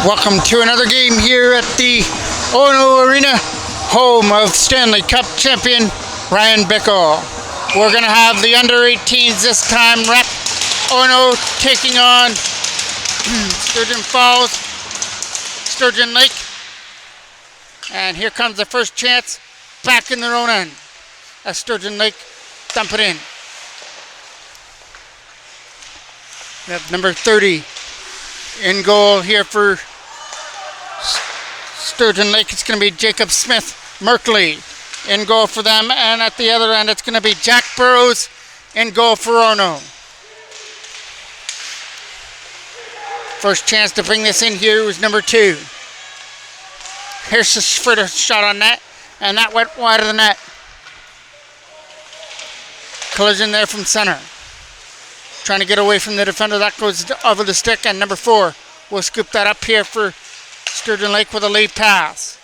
Welcome to another game here at the Orono Arena, home of Stanley Cup champion Ryan Bickle. We're going to have the under-18s this time rep. Orono taking on Sturgeon Lake. And here comes the first chance back in their own end as Sturgeon Lake dump it in. We have number 30 in goal here for Sturgeon Lake. It's going to be Jacob Smith Merkley in goal for them, and at the other end it's going to be Jack Burrows in goal for Orono. First chance to bring this in here was number 2. Here's the first shot on net, and that went wide of the net. Collision there from center. Trying to get away from the defender. That goes over the stick, and number 4 will scoop that up here for Sturgeon Lake with a lead pass.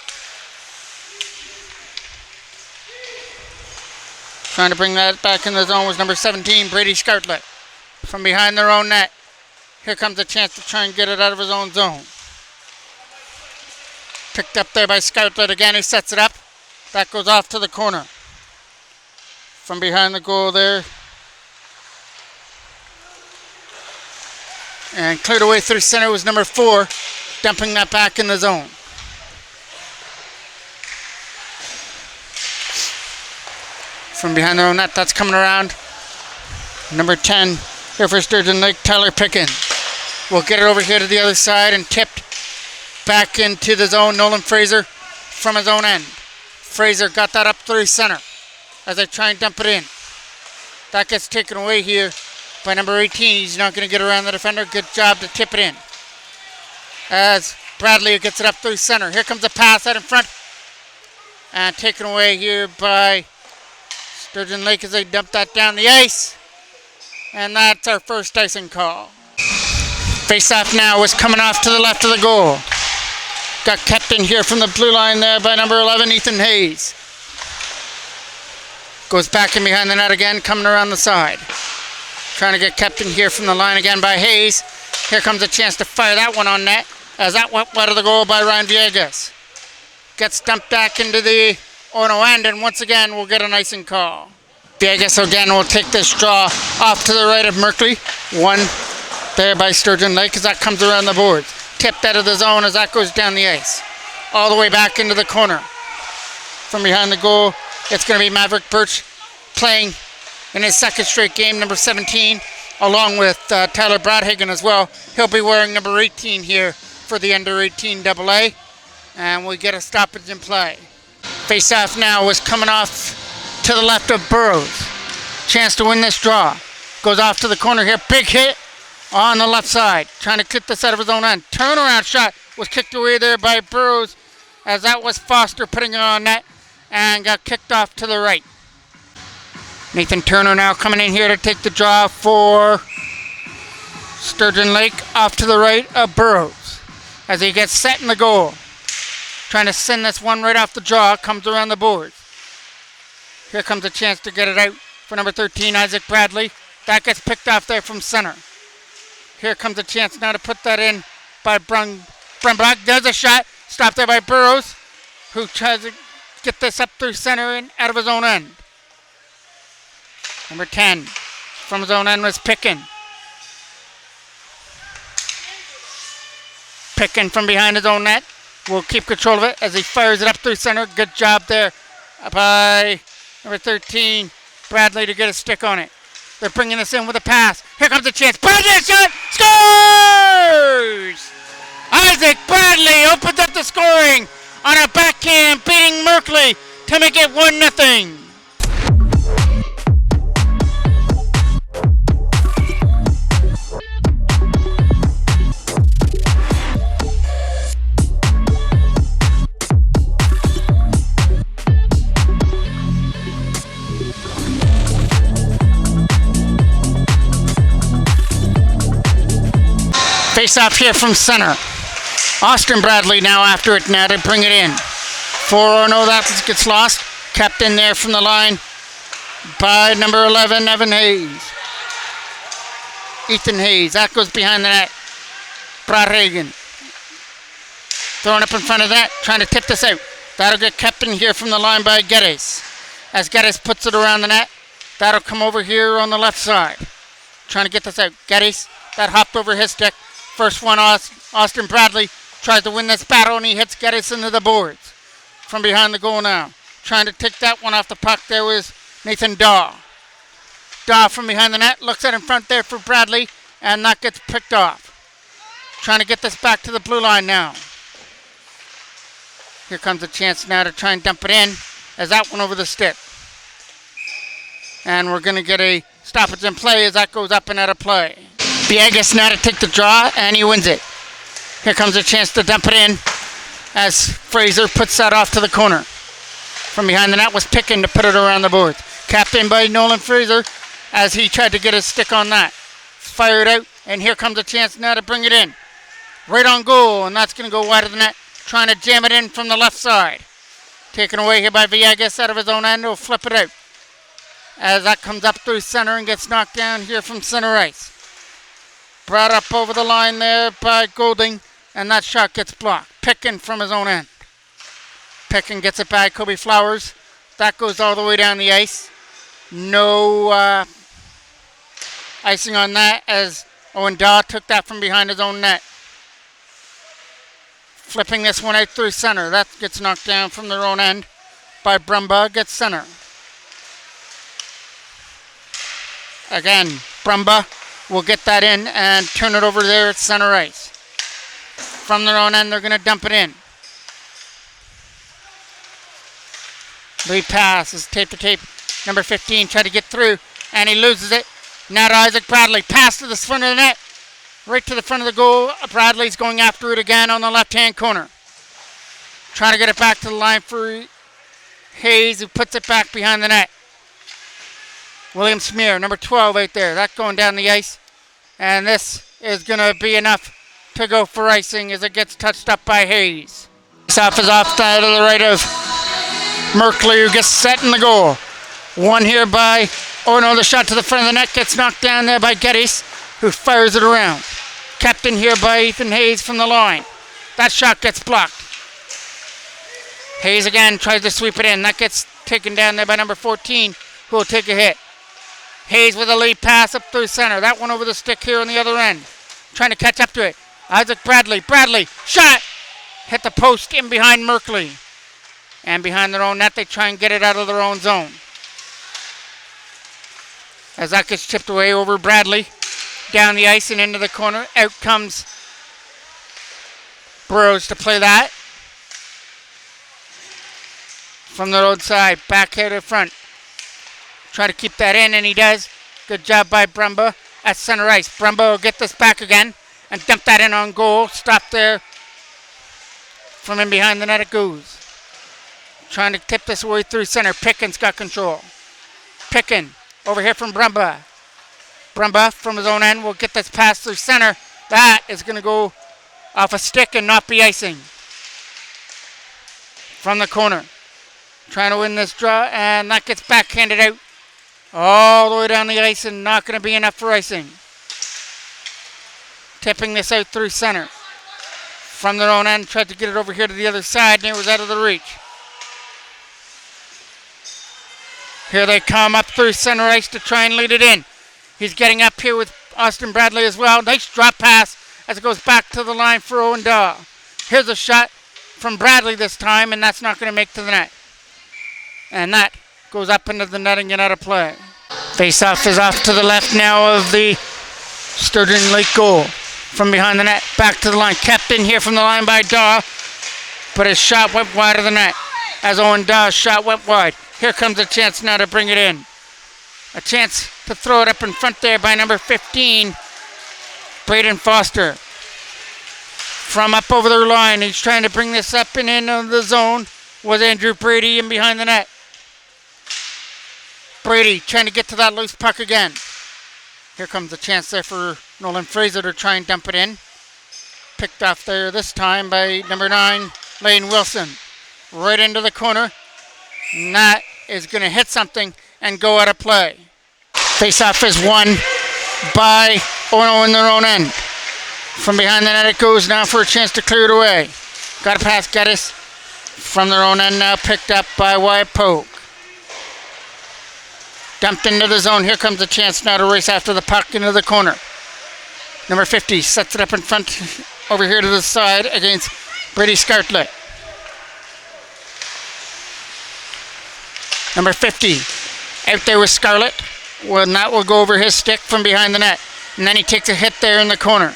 Trying to bring that back in the zone was number 17, Brady Scartlett. From behind their own net. Here comes a chance to try and get it out of his own zone. Picked up there by Scartlett again. He sets it up. That goes off to the corner. From behind the goal there. And cleared away through center was number 4, dumping that back in the zone. From behind their own net, that's coming around. Number 10 here for Sturgeon Lake, Tyler Pickin. Will get it over here to the other side and tipped back into the zone. Nolan Fraser from his own end. Fraser got that up through center as they try and dump it in. That gets taken away here by number 18. He's not going to get around the defender. Good job to tip it in. As Bradley gets it up through center. Here comes a pass out in front. And taken away here by Sturgeon Lake as they dump that down the ice. And that's our first icing call. Face-off now was coming off to the left of the goal. Got kept in here from the blue line there by number 11, Ethan Hayes. Goes back in behind the net again, coming around the side. Trying to get kept in here from the line again by Hayes. Here comes a chance to fire that one on net as that went wide of the goal by Ryan Villegas. Gets dumped back into the Orono end, and once again we'll get an icing call. Villegas again will take this draw off to the right of Merkley. One there by Sturgeon Lake as that comes around the boards. Tipped out of the zone as that goes down the ice. All the way back into the corner. From behind the goal, it's going to be Maverick Birch playing in his second straight game, number 17, along with Tyler Bradhagen as well. He'll be wearing number 18 here for the under-18 AA, and we get a stoppage in play. Face-off now was coming off to the left of Burrows. Chance to win this draw. Goes off to the corner here. Big hit on the left side. Trying to kick this out of his own end. Turnaround shot was kicked away there by Burrows as that was Foster putting it on net and got kicked off to the right. Nathan Turner now coming in here to take the draw for Sturgeon Lake off to the right of Burrows as he gets set in the goal. Trying to send this one right off the draw. Comes around the boards. Here comes a chance to get it out for number 13, Isaac Bradley. That gets picked off there from center. Here comes a chance now to put that in by Brunbach. There's a shot. Stopped there by Burrows, who tries to get this up through center and out of his own end. Number 10 from his own end was Pickin. Pickin from behind his own net will keep control of it as he fires it up through center. Good job there by number 13, Bradley, to get a stick on it. They're bringing this in with a pass. Here comes a chance. Bradley shot! Scores! Isaac Bradley opens up the scoring on a backhand, beating Merkley to make it 1-0. Face off here from center. Austin Bradley now after it now to bring it in. 4-0, that gets lost. Kept in there from the line by number 11, Evan Hayes. Ethan Hayes. That goes behind the net. Bradhagen Throwing up in front of that, trying to tip this out. That'll get kept in here from the line by Geddes. As Geddes puts it around the net, that'll come over here on the left side. Trying to get this out. Geddes, that hopped over his stick. First one, Austin Bradley tries to win this battle, and he hits Geddes into the boards. From behind the goal now. Trying to take that one off the puck. There was Nathan Daw. Daw from behind the net, looks at in front there for Bradley, and that gets picked off. Trying to get this back to the blue line now. Here comes a chance now to try and dump it in as that one over the stick. And we're going to get a stoppage in play as that goes up and out of play. Villegas now to take the draw, and he wins it. Here comes a chance to dump it in as Fraser puts that off to the corner. From behind the net was Pickin to put it around the boards. Captained by Nolan Fraser as he tried to get his stick on that. Fired out, and here comes a chance now to bring it in. Right on goal, and that's going to go wide of the net. Trying to jam it in from the left side. Taken away here by Villegas out of his own end. He'll flip it out. As that comes up through center and gets knocked down here from center ice. Brought up over the line there by Golding, and that shot gets blocked. Pickin from his own end. Pickin gets it by Kobe Flowers. That goes all the way down the ice. No icing on that as Owen Daw took that from behind his own net. Flipping this one out through center. That gets knocked down from their own end by Brumbaugh. Gets center. Again, Brumbaugh will get that in and turn it over there at center ice. From their own end, they're going to dump it in. Lead pass is tape to tape. Number 15 tried to get through, and he loses it. Now to Isaac Bradley. Pass to the front of the net. Right to the front of the goal. Bradley's going after it again on the left-hand corner. Trying to get it back to the line for Hayes, who puts it back behind the net. William Smear, number 12 right there. That going down the ice. And this is going to be enough to go for icing as it gets touched up by Hayes. Face-off is off to the right of Merkley, who gets set in the goal. One here by Orono. The shot to the front of the net gets knocked down there by Geddes, who fires it around. Kept in here by Ethan Hayes from the line. That shot gets blocked. Hayes again tries to sweep it in. That gets taken down there by number 14, who will take a hit. Hayes with a lead pass up through center. That one over the stick here on the other end. Trying to catch up to it. Isaac Bradley. Bradley. Shot! Hit the post in behind Merkley. And behind their own net, they try and get it out of their own zone. As that gets chipped away over Bradley. Down the ice and into the corner. Out comes Burrows to play that. From the roadside. Back here to front. Try to keep that in, and he does. Good job by Brumbaugh at center ice. Brumbaugh will get this back again and dump that in on goal. Stop there. From in behind the net it goes. Trying to tip this away through center. Pickin's got control. Pickin over here from Brumbaugh. Brumbaugh from his own end will get this pass through center. That is going to go off a stick and not be icing. From the corner. Trying to win this draw, and that gets backhanded out all the way down the ice and not going to be enough for icing. Tipping this out through center. From their own end, tried to get it over here to the other side, and it was out of the reach. Here they come up through center ice to try and lead it in. He's getting up here with Austin Bradley as well. Nice drop pass as it goes back to the line for Owen Daw. Here's a shot from Bradley this time, and that's not going to make to the net. And that goes up into the netting and out of play. Face-off is off to the left now of the Sturgeon Lake goal. From behind the net, back to the line. Kept in here from the line by Daw, but his shot went wide of the net. As Owen Daw's shot went wide. Here comes a chance now to bring it in. A chance to throw it up in front there by number 15, Braden Foster. From up over their line, he's trying to bring this up and in on the zone. Was Andrew Brady in behind the net. Brady trying to get to that loose puck again. Here comes a chance there for Nolan Fraser to try and dump it in. Picked off there this time by number 9, Lane Wilson. Right into the corner. And that is going to hit something and go out of play. Face-off is won by Orono in their own end. From behind the net it goes now for a chance to clear it away. Got a pass, Geddes from their own end now, picked up by Wyatt Pogue. Dumped into the zone. Here comes a chance now to race after the puck into the corner. Number 50 sets it up in front over here to the side against Brady Scartlett. Number 50 out there with Scarlett. Well, and that will go over his stick from behind the net. And then he takes a hit there in the corner.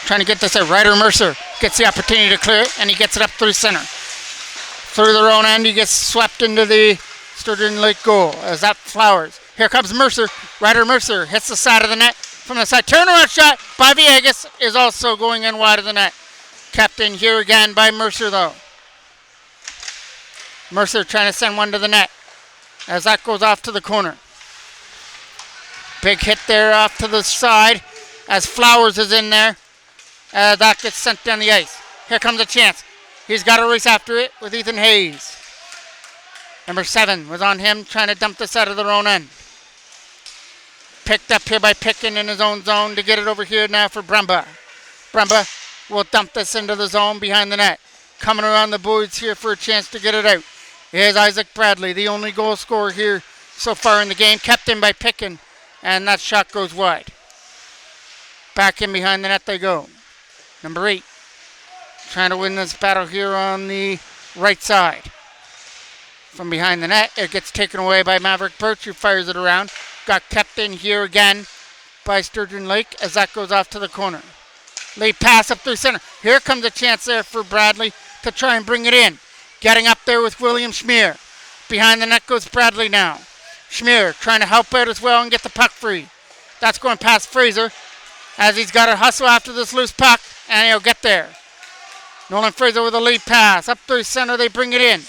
Trying to get this out. Ryder Mercer gets the opportunity to clear it, and he gets it up through center. Through their own end, he gets swept into the Sturgeon Lake goal as that flowers. Here comes Mercer. Ryder Mercer hits the side of the net from the side. Turnaround shot by Villegas is also going in wide of the net. Kept in here again by Mercer, though. Mercer trying to send one to the net as that goes off to the corner. Big hit there off to the side as Flowers is in there. That gets sent down the ice. Here comes a chance. He's got to race after it with Ethan Hayes. Number 7 was on him trying to dump this out of their own end. Picked up here by Pickin in his own zone to get it over here now for Brumba. Brumba will dump this into the zone behind the net. Coming around the boards here for a chance to get it out. Here's Isaac Bradley, the only goal scorer here so far in the game. Kept in by Pickin, and that shot goes wide. Back in behind the net they go. Number 8 trying to win this battle here on the right side. From behind the net, it gets taken away by Maverick Birch, who fires it around. Got kept in here again by Sturgeon Lake as that goes off to the corner. Lead pass up through center. Here comes a chance there for Bradley to try and bring it in. Getting up there with William Schmier. Behind the net goes Bradley now. Schmier trying to help out as well and get the puck free. That's going past Fraser as he's got to hustle after this loose puck, and he'll get there. Nolan Fraser with a lead pass. Up through center, they bring it in.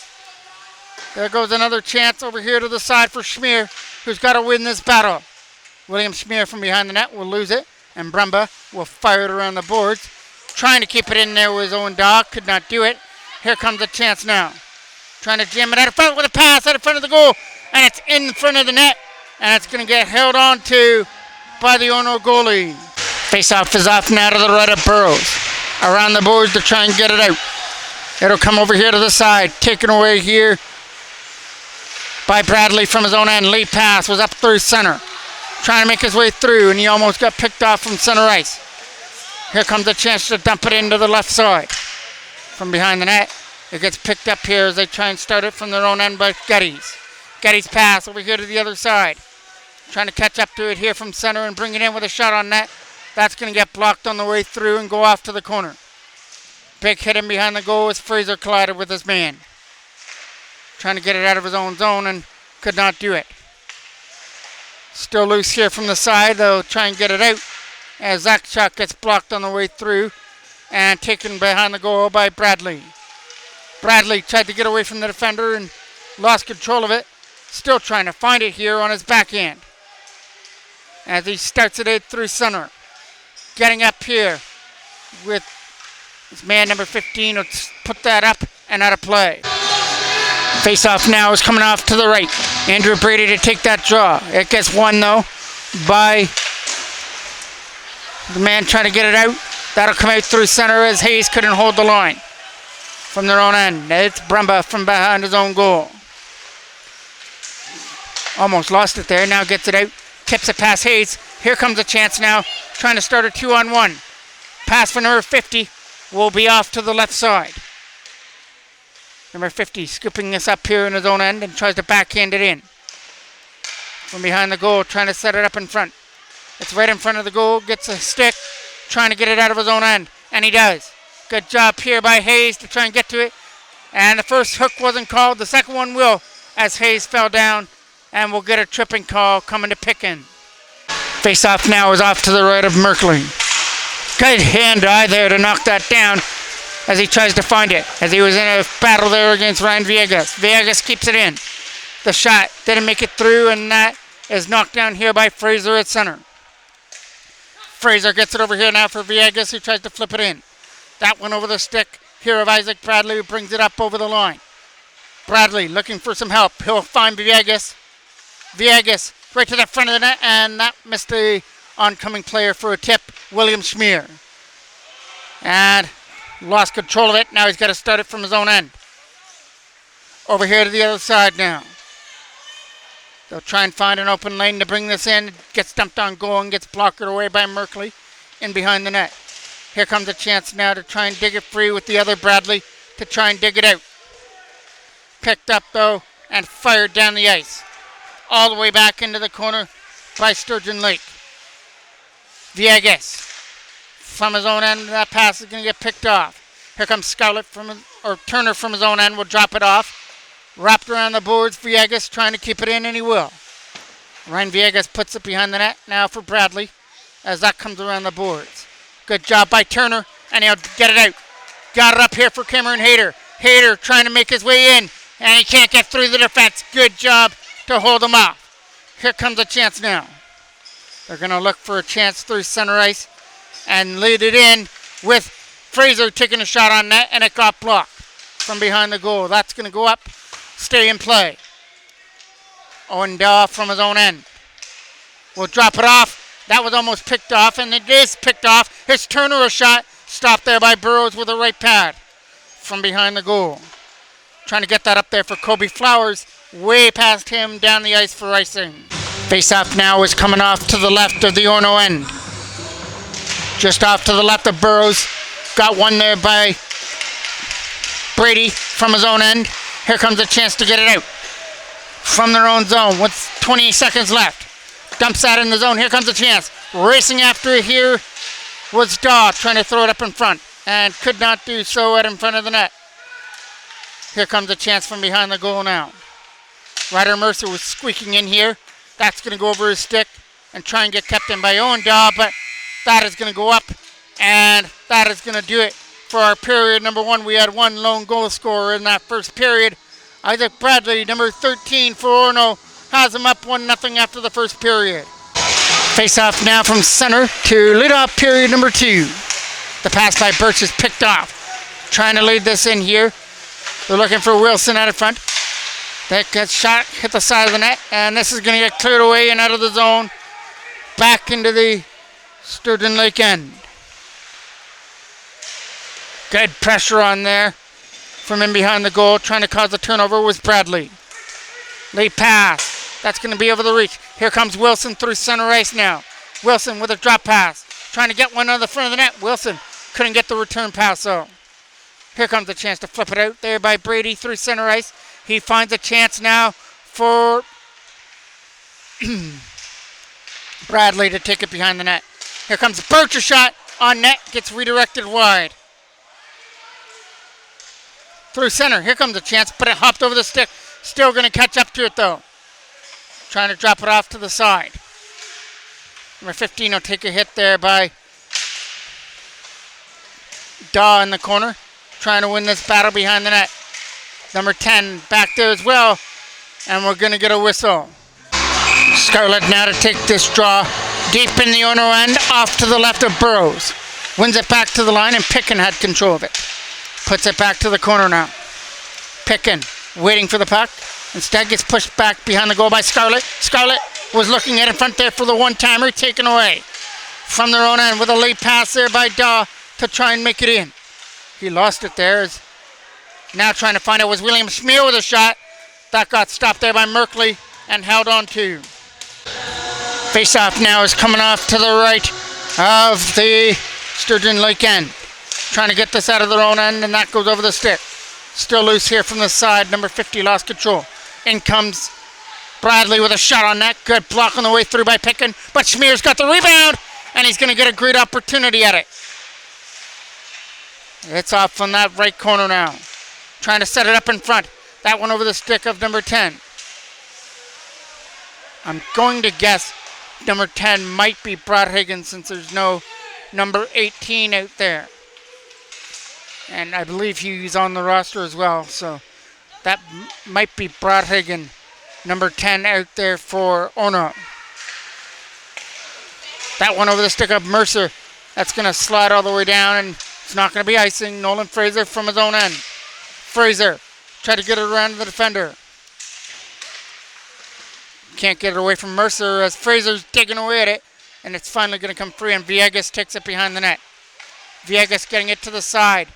There goes another chance over here to the side for Schmier, who's got to win this battle. William Schmier from behind the net will lose it, and Brumba will fire it around the boards. Trying to keep it in there with his own dog, could not do it. Here comes a chance now. Trying to jam it out in front with a pass out in front of the goal, and it's in front of the net, and it's going to get held on to by the Orono goalie. Face-off is off now to the right of Burrows. Around the boards to try and get it out. It'll come over here to the side, taken away here by Bradley from his own end. Lead pass was up through center. Trying to make his way through, and he almost got picked off from center ice. Here comes a chance to dump it into the left side. From behind the net, it gets picked up here as they try and start it from their own end by Geddes. Geddes pass over here to the other side. Trying to catch up to it here from center and bring it in with a shot on net. That's going to get blocked on the way through and go off to the corner. Big hit in behind the goal as Fraser collided with his man. Trying to get it out of his own zone and could not do it. Still loose here from the side. They'll try and get it out as that shot gets blocked on the way through and taken behind the goal by Bradley. Bradley tried to get away from the defender and lost control of it. Still trying to find it here on his backhand as he starts it out through center. Getting up here with his man number 15 will put that up and out of play. Face-off now is coming off to the right. Andrew Brady to take that draw. It gets won, though, by the man trying to get it out. That'll come out through center as Hayes couldn't hold the line from their own end. It's Brumba from behind his own goal. Almost lost it there. Now gets it out. Tips it past Hayes. Here comes a chance now. Trying to start a 2-on-1. Pass for number 50 will be off to the left side. Number 50 scooping this up here in his own end and tries to backhand it in. From behind the goal, trying to set it up in front. It's right in front of the goal, gets a stick, trying to get it out of his own end, and he does. Good job here by Hayes to try and get to it. And the first hook wasn't called, the second one will, as Hayes fell down, and we'll get a tripping call coming to Pickin. Face-off now is off to the right of Merkley. Good hand-eye there to knock that down as he tries to find it, as he was in a battle there against Ryan Villegas. Villegas keeps it in. The shot didn't make it through, and that is knocked down here by Fraser at center. Fraser gets it over here now for Villegas, who tries to flip it in. That one over the stick here of Isaac Bradley, who brings it up over the line. Bradley looking for some help. He'll find Villegas. Villegas right to the front of the net, and that missed the oncoming player for a tip, William Schmier. And Lost control of it. Now he's got to start it from his own end. Over here to the other side now. They'll try and find an open lane to bring this in. Gets dumped on goal and gets blocked away by Merkley in behind the net. Here comes a chance now to try and dig it free with the other Bradley to try and dig it out. Picked up though and fired down the ice. All the way back into the corner by Sturgeon Lake. Viegas from his own end. That pass is going to get picked off. Here comes Scarlett Turner from his own end will drop it off. Wrapped around the boards. Viegas trying to keep it in, and he will. Ryan Viegas puts it behind the net now for Bradley as that comes around the boards. Good job by Turner, and he'll get it out. Got it up here for Cameron Hayter. Hayter trying to make his way in, and he can't get through the defense. Good job to hold him off. Here comes a chance now. They're going to look for a chance through center ice and lead it in with Fraser taking a shot on net, and it got blocked from behind the goal. That's going to go up, stay in play. Owen Daw from his own end will drop it off. That was almost picked off, and it is picked off. Here's Turner a shot. Stopped there by Burrows with a right pad from behind the goal. Trying to get that up there for Kobe Flowers. Way past him down the ice for icing. Face-off now is coming off to the left of the Orono end. Just off to the left of Burrows. Got one there by Brady from his own end. Here comes a chance to get it out from their own zone with 20 seconds left. Dumps that in the zone. Here comes a chance. Racing after it here was Daw trying to throw it up in front and could not do so right in front of the net. Here comes a chance from behind the goal now. Ryder Mercer was squeaking in here. That's going to go over his stick and try and get kept in by Owen Daw, but that is going to go up, and that is going to do it for our period number one. We had one lone goal scorer in that first period. Isaac Bradley, number 13 for Orono, has him up 1-0 after the first period. Face-off now from center to lead off period number 2. The pass by Birch is picked off. Trying to lead this in here. They're looking for Wilson out in front. That gets shot, hit the side of the net, and this is going to get cleared away and out of the zone. Back into the Sturgeon Lake end. Good pressure on there from in behind the goal. Trying to cause a turnover was Bradley. Late pass. That's going to be over the reach. Here comes Wilson through center ice now. Wilson with a drop pass. Trying to get one on the front of the net. Wilson couldn't get the return pass though. Here comes a chance to flip it out there by Brady through center ice. He finds a chance now for Bradley to take it behind the net. Here comes Birch, a shot on net. Gets redirected wide. Through center. Here comes a chance, but it hopped over the stick. Still going to catch up to it though. Trying to drop it off to the side. Number 15 will take a hit there by Daw in the corner. Trying to win this battle behind the net. Number 10 back there as well. And we're going to get a whistle. Scarlett now to take this draw deep in the Orono end off to the left of Burrows. Wins it back to the line, and Pickin had control of it. Puts it back to the corner now. Pickin waiting for the puck. Instead gets pushed back behind the goal by Scarlett. Scarlett was looking at in front there for the one-timer, taken away from their own end with a late pass there by Daw to try and make it in. He lost it there. Now trying to find it was William Schmier with a shot. That got stopped there by Merkley and held on to. Face-off now is coming off to the right of the Sturgeon Lake end. Trying to get this out of their own end, and that goes over the stick. Still loose here from the side. Number 50 lost control. In comes Bradley with a shot on net. Good block on the way through by Pickin. But Schmier's got the rebound, and he's going to get a great opportunity at it. It's off from that right corner now. Trying to set it up in front. That one over the stick of number 10. I'm going to guess number 10 might be Brad Higgins since there's no number 18 out there. And I believe he's on the roster as well. So that might be Brad Higgins, number 10 out there for Orono. That one over the stick of Mercer. That's going to slide all the way down, and it's not going to be icing. Nolan Fraser from his own end. Fraser tried to get it around the defender. Can't get it away from Mercer as Fraser's digging away at it, and it's finally going to come free, and Viegas takes it behind the net. Viegas getting it to the side.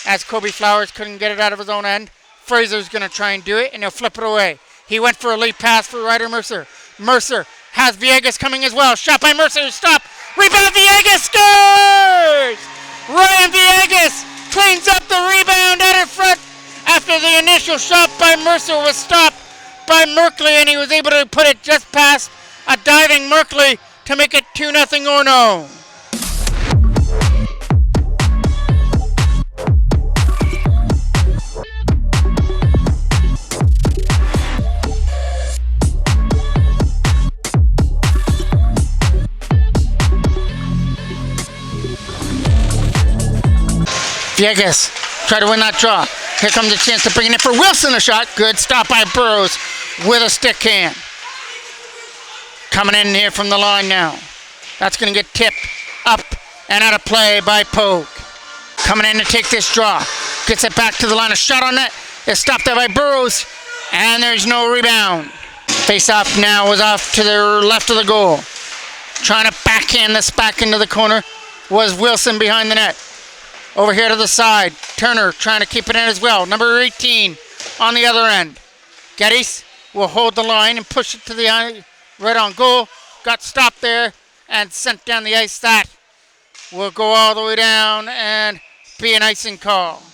as Kobe Flowers couldn't get it out of his own end. Fraser's going to try and do it, and he'll flip it away. He went for a lead pass for Ryder Mercer. Mercer has Villegas coming as well. Shot by Mercer. Stop. Rebound. Villegas scores! Ryan Villegas cleans up the rebound out in front after the initial shot by Mercer was stopped by Merkley, and he was able to put it just past a diving Merkley to make it 2-0 Orono. Villegas try to win that draw. Here comes a chance to bring it in for Wilson. A shot. Good stop by Burrows with a stick hand. Coming in here from the line now. That's going to get tipped up and out of play by Pogue. Coming in to take this draw. Gets it back to the line. A shot on net. It's stopped there by Burrows. And there's no rebound. Face off now was off to the left of the goal. Trying to backhand this back into the corner was Wilson behind the net. Over here to the side, Turner trying to keep it in as well. Number 18 on the other end. Geddes will hold the line and push it to the right on goal. Got stopped there and sent down the ice. That will go all the way down and be an icing call.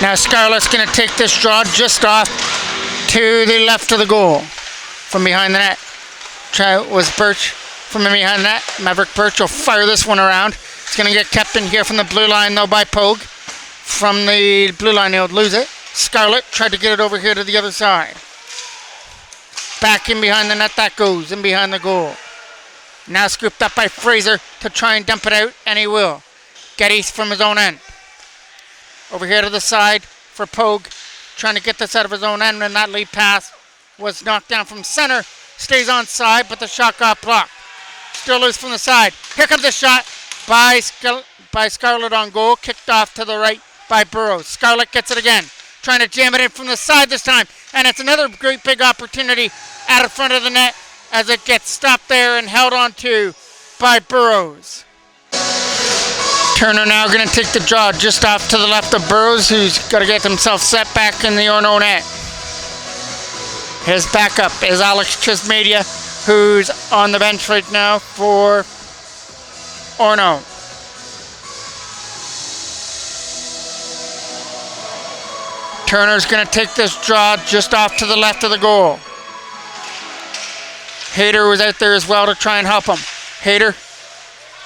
Now Scarlett's going to take this draw just off to the left of the goal. From behind the net. Was Birch from behind the net. Maverick Birch will fire this one around. It's going to get kept in here from the blue line, though, by Pogue. From the blue line, he'll lose it. Scarlett tried to get it over here to the other side. Back in behind the net, that goes, in behind the goal. Now scooped up by Fraser to try and dump it out, and he will. Geddes from his own end. Over here to the side for Pogue, trying to get this out of his own end, and that lead pass was knocked down from center. Stays on side, but the shot got blocked. Still loose from the side. Here comes the shot by Scarlett on goal, kicked off to the right by Burrows. Scarlett gets it again, trying to jam it in from the side this time, and it's another great big opportunity out of front of the net as it gets stopped there and held on to by Burrows. Turner now going to take the draw just off to the left of Burrows, who's got to get himself set back in the Orono net. His backup is Alex Chismedia, who's on the bench right now for Orono. Turner's going to take this draw just off to the left of the goal. Hayter was out there as well to try and help him. Hayter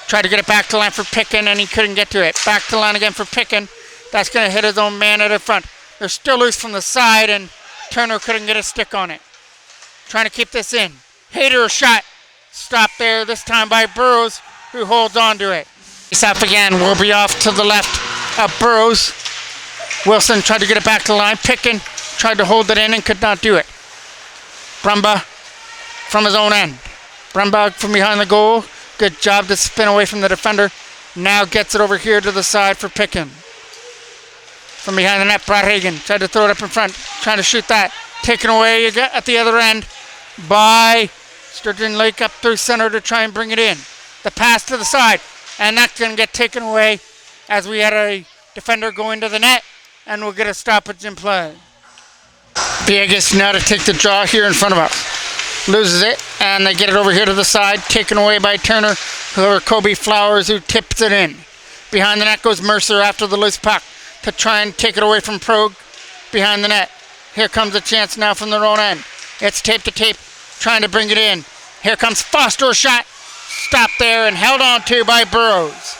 tried to get it back to line for Pickin, and he couldn't get to it. Back to line again for Pickin. That's going to hit his own man at the front. They're still loose from the side, and Turner couldn't get a stick on it. Trying to keep this in. Hayter a shot. Stopped there this time by Burrows, who holds on to it. Face off again will be off to the left of Burrows. Wilson tried to get it back to the line. Pickin tried to hold it in and could not do it. Brumbaugh from his own end. Brumbaugh from behind the goal. Good job to spin away from the defender. Now gets it over here to the side for Pickin. From behind the net, Brad Hagan tried to throw it up in front. Trying to shoot that. Taken away at the other end by Sturgeon Lake up through center to try and bring it in. The pass to the side. And that's going to get taken away as we had a defender go into the net. And we'll get a stoppage in play. Villegas now to take the draw here in front of us. Loses it, and they get it over here to the side. Taken away by Turner, or Kobe Flowers, who tips it in. Behind the net goes Mercer after the loose puck to try and take it away from Progue behind the net. Here comes a chance now from their own end. It's tape to tape, trying to bring it in. Here comes Foster, a shot. Stopped there and held on to by Burrows.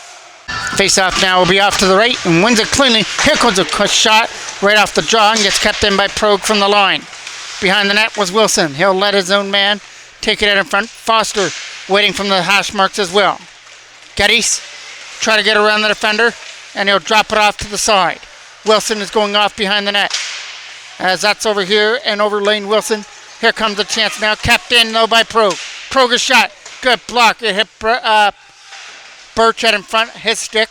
Face-off now will be off to the right and wins it cleanly. Here comes a quick shot right off the draw and gets kept in by Progue from the line. Behind the net was Wilson. He'll let his own man take it out in front. Foster waiting from the hash marks as well. Geddes try to get around the defender, and he'll drop it off to the side. Wilson is going off behind the net. As that's over here and over Lane Wilson. Here comes a chance now. Kept in though by Progue. Progue shot. Good block. It hit Birch out in front. His stick.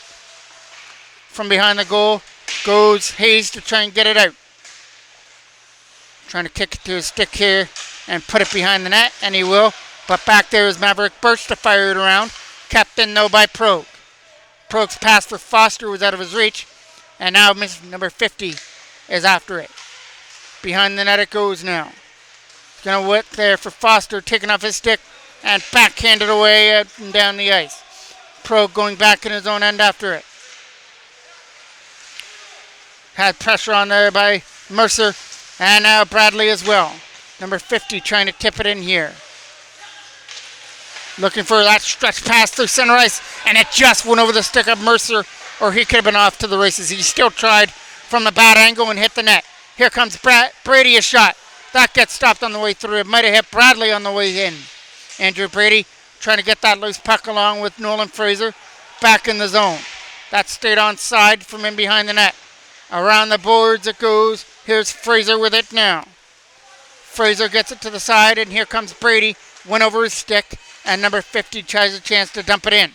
From behind the goal goes Hayes to try and get it out. Trying to kick it to his stick here and put it behind the net, and he will. But back there is Maverick Birch to fire it around. Kept in though by Progue. Progue's pass for Foster was out of his reach. And now number 50 is after it. Behind the net it goes now. It's going to whip there for Foster, taking off his stick and backhanded away out and down the ice. Pro going back in his own end after it. Had pressure on there by Mercer, and now Bradley as well. Number 50 trying to tip it in here. Looking for that stretch pass through center ice, and it just went over the stick of Mercer, or he could have been off to the races. He still tried from the bad angle and hit the net. Here comes Brady, a shot. That gets stopped on the way through. It might have hit Bradley on the way in. Andrew Brady trying to get that loose puck along with Nolan Fraser back in the zone. That stayed on side from in behind the net. Around the boards it goes. Here's Fraser with it now. Fraser gets it to the side, and here comes Brady. Went over his stick, and number 50 tries a chance to dump it in.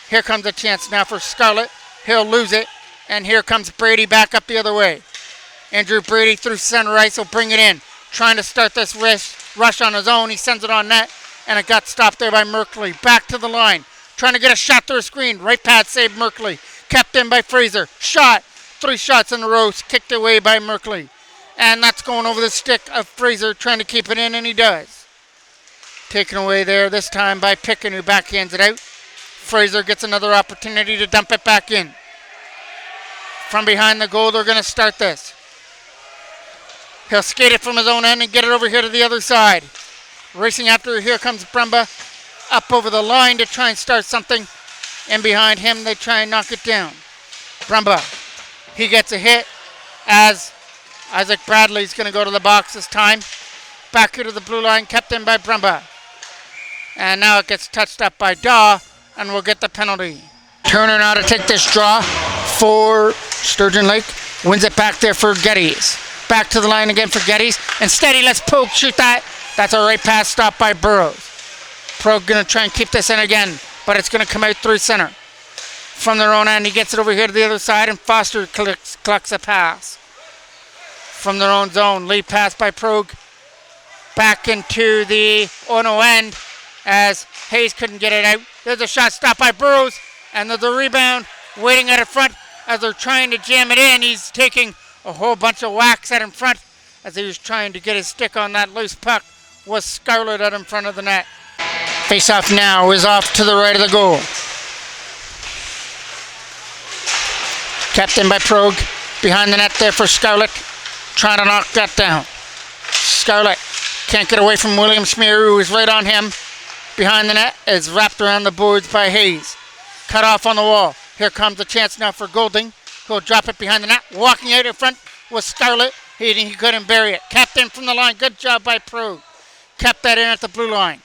Here comes a chance now for Scarlett. He'll lose it, and here comes Brady back up the other way. Andrew Brady through center ice will bring it in. Trying to start this rush on his own. He sends it on net, and it got stopped there by Merkley. Back to the line. Trying to get a shot through a screen. Right pad saved Merkley. Kept in by Fraser. Shot. 3 shots in a row. Kicked away by Merkley. And that's going over the stick of Fraser, trying to keep it in, and he does. Taken away there this time by Picken, who backhands it out. Fraser gets another opportunity to dump it back in. From behind the goal, they're going to start this. He'll skate it from his own end and get it over here to the other side. Racing after, here comes Brumba up over the line to try and start something. And behind him, they try and knock it down. Brumba, he gets a hit as Isaac Bradley's going to go to the box this time. Back here to the blue line, kept in by Brumba. And now it gets touched up by Daw, and we'll get the penalty. Turner now to take this draw for Sturgeon Lake. Wins it back there for Geddes. Back to the line again for Geddes. Instead, he lets Pogue shoot that. That's a right pass stop by Burrows. Pro going to try and keep this in again, but it's going to come out through center. From their own end, he gets it over here to the other side, and Foster collects a pass. From their own zone, lead pass by Progue. Back into the Orono end as Hayes couldn't get it out. There's a shot stopped by Burrows, and there's a rebound waiting at the front as they're trying to jam it in. He's taking a whole bunch of whacks at in front as he was trying to get his stick on that loose puck. Was Scarlett out in front of the net. Face-off now is off to the right of the goal. Kept in by Progue. Behind the net there for Scarlett. Trying to knock that down. Scarlett can't get away from William Smear, who is right on him. Behind the net is wrapped around the boards by Hayes. Cut off on the wall. Here comes the chance now for Golding. He'll drop it behind the net. Walking out in front was Scarlett. He couldn't bury it. Kept in from the line. Good job by Progue. Kept that in at the blue line.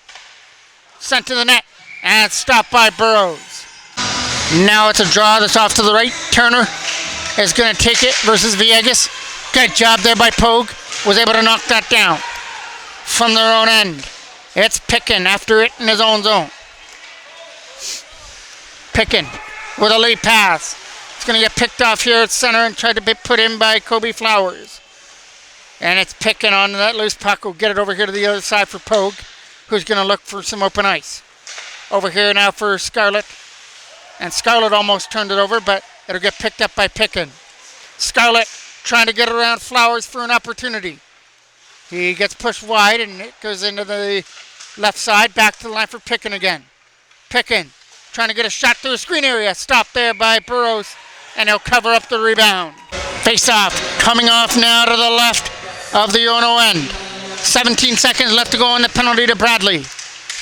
Sent to the net. And stopped by Burrows. Now it's a draw that's off to the right. Turner is going to take it versus Villegas. Good job there by Pogue. Was able to knock that down. From their own end. It's Picken after it in his own zone. Picken with a lead pass. It's going to get picked off here at center and tried to be put in by Kobe Flowers. And it's Picken on that loose puck. We'll get it over here to the other side for Pogue, who's going to look for some open ice. Over here now for Scarlett. And Scarlett almost turned it over, but it'll get picked up by Picken. Scarlett trying to get around Flowers for an opportunity. He gets pushed wide, and it goes into the left side. Back to the line for Picken again. Picken trying to get a shot through the screen area. Stopped there by Burrows, and he'll cover up the rebound. Face-off coming off now to the left of the Orono end. 17 seconds left to go on the penalty to Bradley.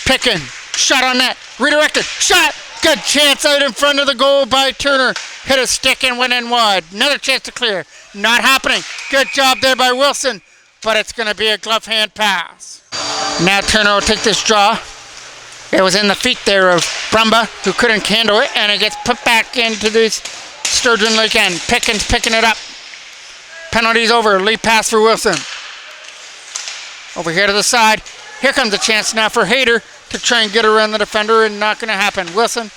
Picken, shot on net, redirected, shot! Good chance out in front of the goal by Turner. Hit a stick and went in wide. Another chance to clear. Not happening. Good job there by Wilson, but it's going to be a glove hand pass. Now Turner will take this draw. It was in the feet there of Brumba, who couldn't handle it, and it gets put back into this Sturgeon Lake end. Picken's picking it up. Penalty's over. Lead pass for Wilson. Over here to the side. Here comes a chance now for Hayter to try and get around the defender, and not going to happen. Wilson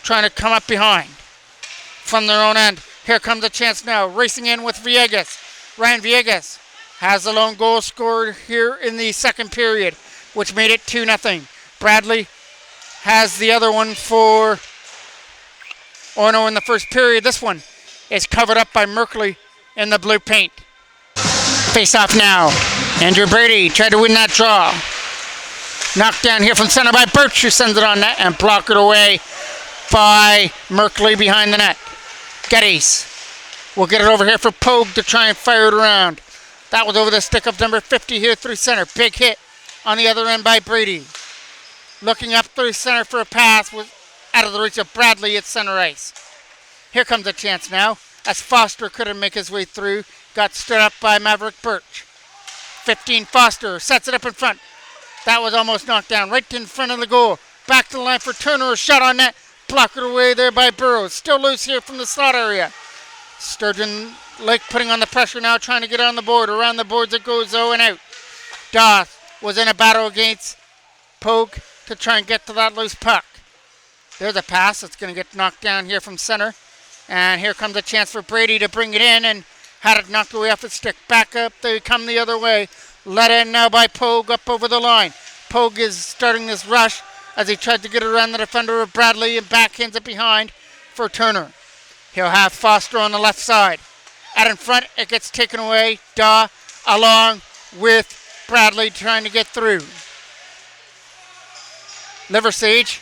trying to come up behind from their own end. Here comes a chance now. Racing in with Villegas. Ryan Villegas has the lone goal scored here in the second period, which made it 2-0. Bradley has the other one for Orono in the first period. This one is covered up by Merkley in the blue paint. Face off now. Andrew Brady tried to win that draw. Knocked down here from center by Birch, who sends it on net and blocked it away by Merkley behind the net. Geddes will get it over here for Pogue to try and fire it around. That was over the stick of number 50 here through center. Big hit on the other end by Brady. Looking up through center for a pass was out of the reach of Bradley at center ice. Here comes a chance now as Foster couldn't make his way through. Got stood up by Maverick Birch. 15 Foster sets it up in front. That was almost knocked down right in front of the goal. Back to the line for Turner. A shot on net. Blocked it away there by Burrows. Still loose here from the slot area. Sturgeon Lake putting on the pressure now, trying to get on the board. Around the boards it goes, though, and out. Doth was in a battle against Pogue to try and get to that loose puck. There's a pass. It's going to get knocked down here from center. And here comes a chance for Brady to bring it in and had it knocked away off his stick. Back up. They come the other way. Let in now by Pogue up over the line. Pogue is starting this rush as he tried to get around the defender of Bradley and backhands it behind for Turner. He'll have Foster on the left side. Out in front, it gets taken away. Daw along with Bradley trying to get through. Liversage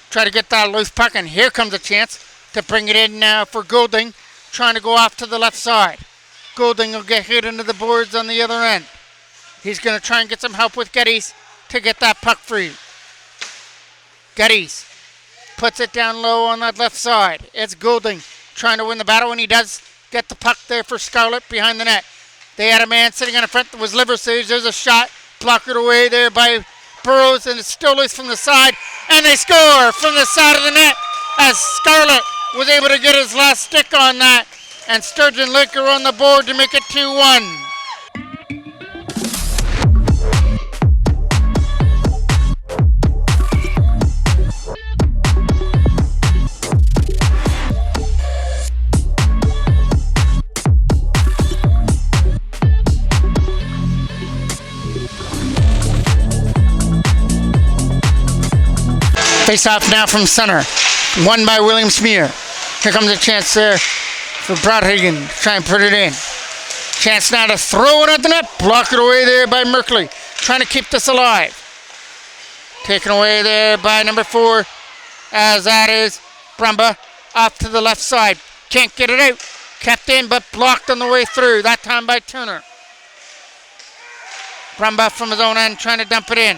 try to get that loose puck, and here comes a chance to bring it in now for Goulding, trying to go off to the left side. Goulding will get hit into the boards on the other end. He's going to try and get some help with Geddes to get that puck free. Geddes puts it down low on that left side. It's Goulding trying to win the battle, and he does get the puck there for Scarlett behind the net. They had a man sitting in front that was Liversage. There's a shot. Blocked it away there by Burrows, and it's still loose from the side. And they score from the side of the net as Scarlett was able to get his last stick on that. And Sturgeon Lake are on the board to make it 2-1. Face off now from center. Won by William Smear. Here comes a chance there for Brodhagen to try and put it in. Chance now to throw it at the net. Block it away there by Merkley. Trying to keep this alive. Taken away there by number 4. As that is Brumba off to the left side. Can't get it out. Kept in but blocked on the way through. That time by Turner. Brumba from his own end trying to dump it in.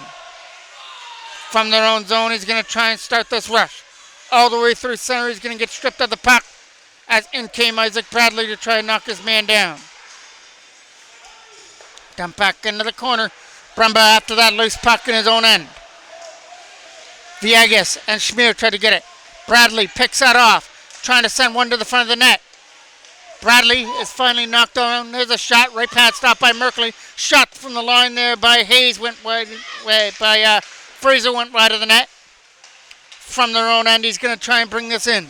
From their own zone, he's going to try and start this rush. All the way through center, he's going to get stripped of the puck as in came Isaac Bradley to try and knock his man down. Dump back into the corner. Brumba after that loose puck in his own end. Viegas and Schmier try to get it. Bradley picks that off, trying to send one to the front of the net. Bradley is finally knocked down. There's a shot, right pad stop by Merkley. Shot from the line there by Hayes, went wide by Fraser went wide of the net. From their own end, he's going to try and bring this in.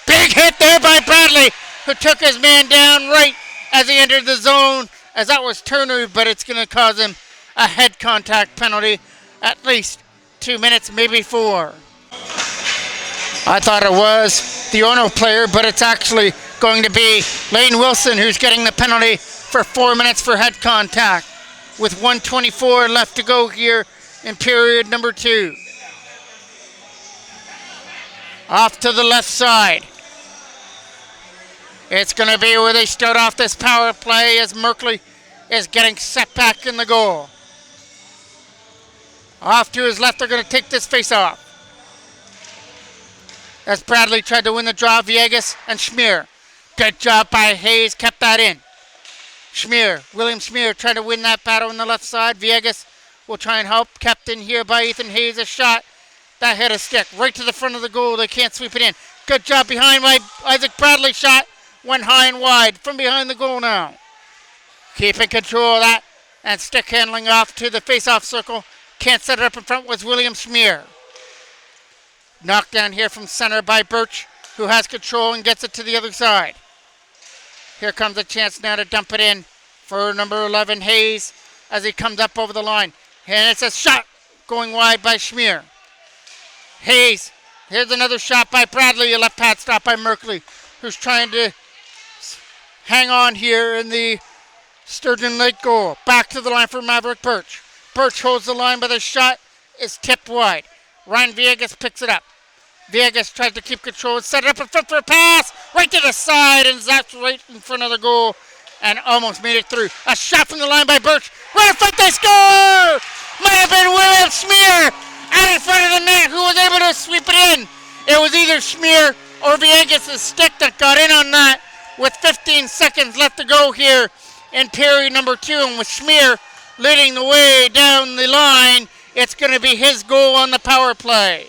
Big hit there by Bradley, who took his man down right as he entered the zone, as that was Turner, but it's going to cause him a head contact penalty, at least 2 minutes, maybe 4. I thought it was the Orono player, but it's actually going to be Lane Wilson who's getting the penalty for 4 minutes for head contact, with 1:24 left to go here in period number 2. Off to the left side. It's going to be where they start off this power play as Merkley is getting set back in the goal. Off to his left, they're going to take this face off. As Bradley tried to win the draw, Viegas and Schmier. Good job by Hayes, kept that in. William Schmier tried to win that battle on the left side. Viegas will try and help. Kept in here by Ethan Hayes. A shot that hit a stick right to the front of the goal. They can't sweep it in. Good job behind by Isaac Bradley. Shot went high and wide from behind the goal now. Keeping control of that and stick handling off to the face-off circle. Can't set it up in front was William Schmier. Knocked down here from center by Birch, who has control and gets it to the other side. Here comes a chance now to dump it in for number 11 Hayes as he comes up over the line. And it's a shot going wide by Schmier. Hayes, here's another shot by Bradley, a left pad stop by Merkley, who's trying to hang on here in the Sturgeon Lake goal. Back to the line for Maverick Birch. Birch holds the line, but the shot is tipped wide. Ryan Villegas picks it up. Villegas tries to keep control, set it up in front for a pass, right to the side, and zaps right in front of the goal, and almost made it through. A shot from the line by Birch. Right in front, they score! Might have been William Schmier out in front of the net, who was able to sweep it in. It was either Schmier or Villegas' stick that got in on that, with 15 seconds left to go here in period number 2, and with Schmier leading the way down the line, it's going to be his goal on the power play.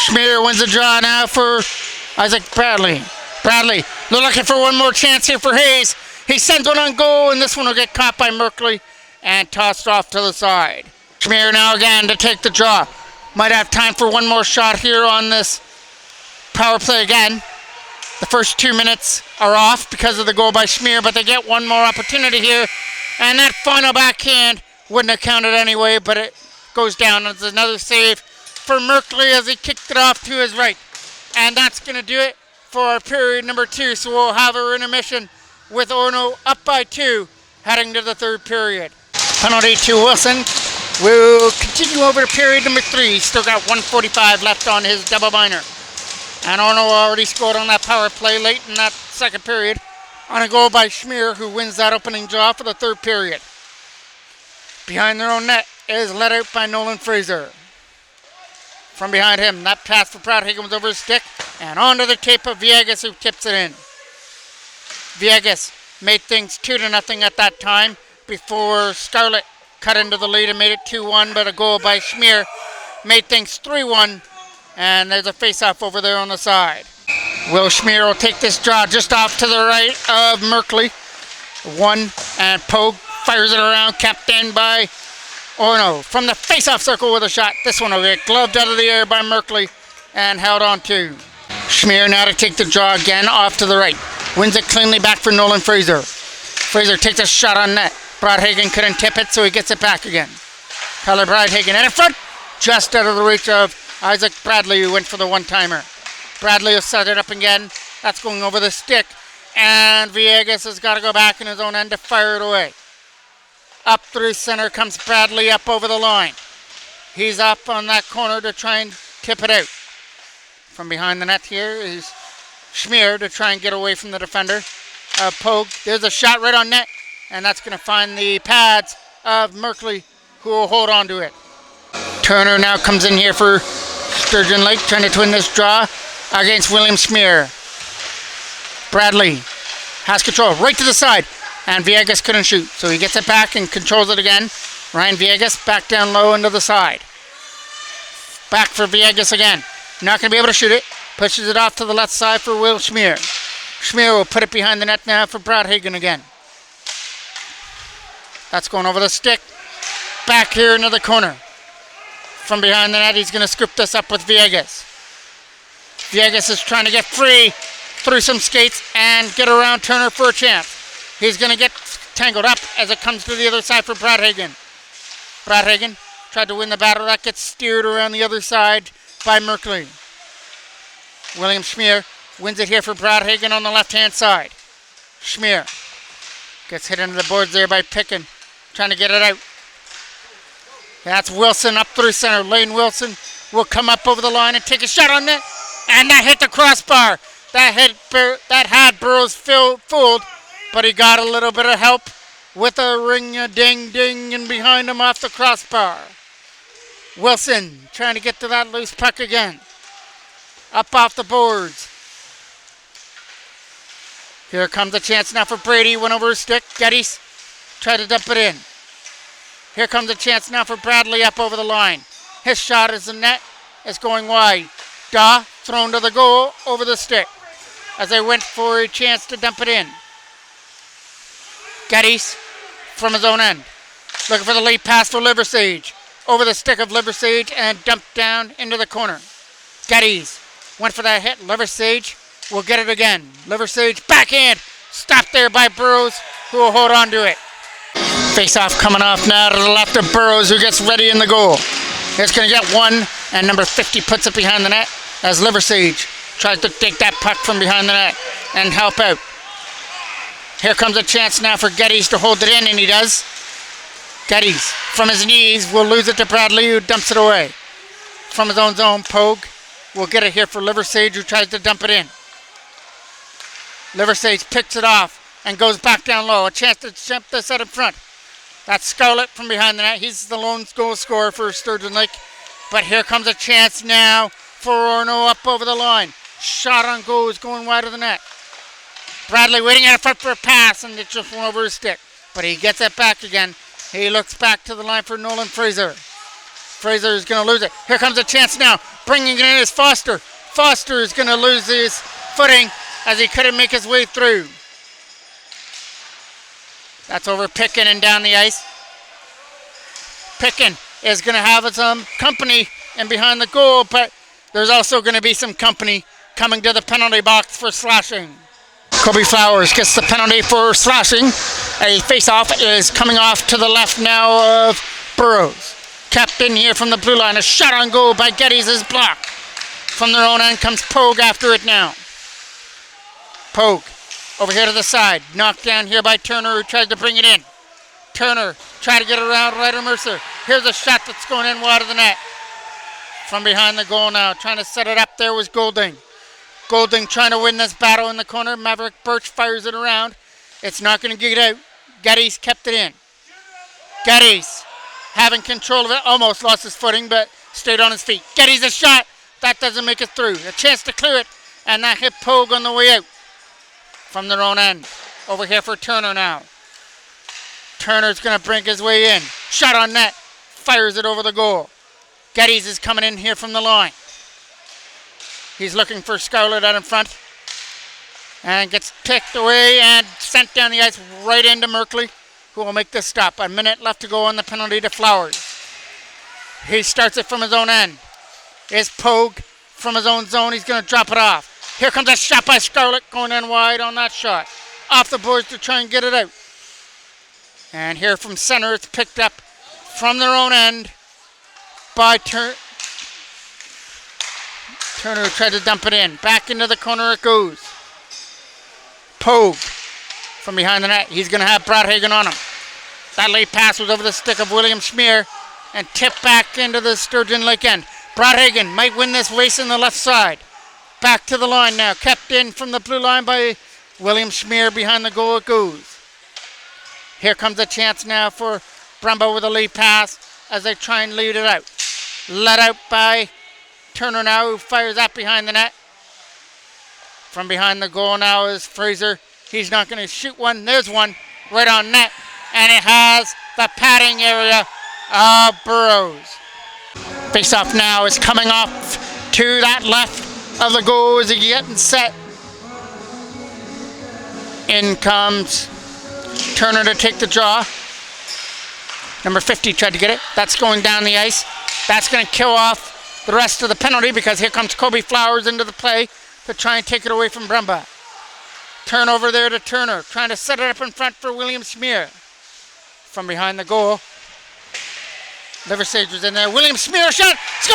Schmier wins the draw now for Isaac Bradley. Bradley, they're looking for one more chance here for Hayes. He sends one on goal, and this one will get caught by Merkley and tossed off to the side. Schmier now again to take the draw. Might have time for one more shot here on this power play again. The first 2 minutes are off because of the goal by Schmier, but they get one more opportunity here. And that final backhand wouldn't have counted anyway, but it goes down. It's another save for Merkley as he kicked it off to his right. And that's going to do it for our period number 2. So we'll have our intermission with Orono up by 2, heading to the third period. Penalty to Wilson. We'll continue over to period number 3. Still got 1:45 left on his double binder. And Orono already scored on that power play late in that second period on a goal by Schmier, who wins that opening draw for the third period. Behind their own net is let out by Nolan Fraser. From behind him, that pass for Brad Higgins over his stick and onto the tape of Villegas, who tips it in. Villegas made things 2-0 at that time before Scarlett cut into the lead and made it 2-1, but a goal by Schmier made things 3-1, and there's a face-off over there on the side. Will Schmier will take this draw just off to the right of Merkley. One, and Pogue fires it around, kept in by Orono from the face-off circle with a shot. This one will get gloved out of the air by Merkley and held on to. Schmier now to take the draw again off to the right. Wins it cleanly back for Nolan Fraser. Fraser takes a shot on net. Brodhagen couldn't tip it, so he gets it back again. Tyler Brodhagen in front, just out of the reach of Isaac Bradley, who went for the one-timer. Bradley will set it up again. That's going over the stick. And Villegas has got to go back in his own end to fire it away. Up through center comes Bradley up over the line. He's up on that corner to try and tip it out. From behind the net here is Schmier to try and get away from the defender. Pogue, there's a shot right on net, and that's going to find the pads of Merkley, who will hold on to it. Turner now comes in here for Sturgeon Lake, trying to win this draw against William Schmier. Bradley has control right to the side, and Villegas couldn't shoot, so he gets it back and controls it again. Ryan Villegas back down low into the side. Back for Villegas again. Not going to be able to shoot it. Pushes it off to the left side for Will Schmier. Schmier will put it behind the net now for Brodhagen again. That's going over the stick. Back here into the corner. From behind the net, he's going to scoop this up with Villegas. Villegas is trying to get free through some skates and get around Turner for a chance. He's going to get tangled up as it comes to the other side for Brodhagen. Brodhagen tried to win the battle. That gets steered around the other side by Merkley. William Schmier wins it here for Brodhagen on the left-hand side. Schmier gets hit into the boards there by Picken, trying to get it out. That's Wilson up through center. Lane Wilson will come up over the line and take a shot on net, and that hit the crossbar. That had Burrows fooled, but he got a little bit of help with a ring-a-ding-ding and behind him off the crossbar. Wilson trying to get to that loose puck again. Up off the boards. Here comes a chance now for Brady. Went over his stick. Geddes tried to dump it in. Here comes a chance now for Bradley up over the line. His shot is the net. It's going wide. Daw thrown to the goal over the stick as they went for a chance to dump it in. Geddes from his own end. Looking for the late pass for Liversage. Over the stick of Liversage and dumped down into the corner. Geddes went for that hit. Liversage will get it again. Liver Sage backhand. Stopped there by Burrows, who will hold on to it. Face off coming off now to the left of Burrows, who gets ready in the goal. It's going to get one, and number 50 puts it behind the net as Liver Sage tries to take that puck from behind the net and help out. Here comes a chance now for Geddes to hold it in, and he does. Geddes, from his knees, will lose it to Bradley, who dumps it away. From his own zone, Pogue will get it here for Liver Sage, who tries to dump it in. Liver Sage picks it off and goes back down low. A chance to jump this out in front. That's Scarlett from behind the net. He's the lone goal scorer for Sturgeon Lake. But here comes a chance now for Orono up over the line. Shot on goal is going wide of the net. Bradley waiting out front for a pass, and it just went over his stick. But he gets it back again. He looks back to the line for Nolan Fraser. Fraser is going to lose it. Here comes a chance now. Bringing it in is Foster. Foster is going to lose his footing as he couldn't make his way through. That's over Pickin and down the ice. Pickin is going to have some company in behind the goal, but there's also going to be some company coming to the penalty box for slashing. Kobe Flowers gets the penalty for slashing. A face-off is coming off to the left now of Burrows. Kept in here from the blue line. A shot on goal by Geddes is blocked. From their own end comes Pogue after it now. Pogue over here to the side. Knocked down here by Turner, who tried to bring it in. Turner tried to get around Ryder Mercer. Here's a shot that's going in wide of the net. From behind the goal now. Trying to set it up there was Golding. Golding trying to win this battle in the corner. Maverick Birch fires it around. It's not going to get out. Geddes kept it in. Geddes having control of it. Almost lost his footing, but stayed on his feet. Geddes a shot. That doesn't make it through. A chance to clear it. And that hit Pogue on the way out. From their own end. Over here for Turner now. Turner's going to bring his way in. Shot on net. Fires it over the goal. Geddes is coming in here from the line. He's looking for Scarlett out in front. And gets picked away and sent down the ice right into Merkley, who will make this stop. A minute left to go on the penalty to Flowers. He starts it from his own end. Is Pogue from his own zone. He's going to drop it off. Here comes a shot by Scarlett going in wide on that shot. Off the boards to try and get it out. And here from center, it's picked up from their own end by Turner. Turner tried to dump it in. Back into the corner it goes. Pogue from behind the net. He's going to have Brad Hagen on him. That late pass was over the stick of William Schmier and tipped back into the Sturgeon Lake end. Brad Hagen might win this race in the left side. Back to the line now. Kept in from the blue line by William Schmier. Behind the goal it goes. Here comes a chance now for Brumbo with a lead pass as they try and lead it out. Let out by Turner now, who fires that behind the net. From behind the goal now is Fraser. He's not going to shoot one. There's one right on net. And it has the padding area of Burrows. Face-off now is coming off to that left of the goal as he's getting set. In comes Turner to take the draw. Number 50 tried to get it. That's going down the ice. That's going to kill off the rest of the penalty because here comes Kobe Flowers into the play to try and take it away from Brumba. Turn over there to Turner, trying to set it up in front for William Schmier. From behind the goal. Liver Sage was in there. William Schmier shot. Scores!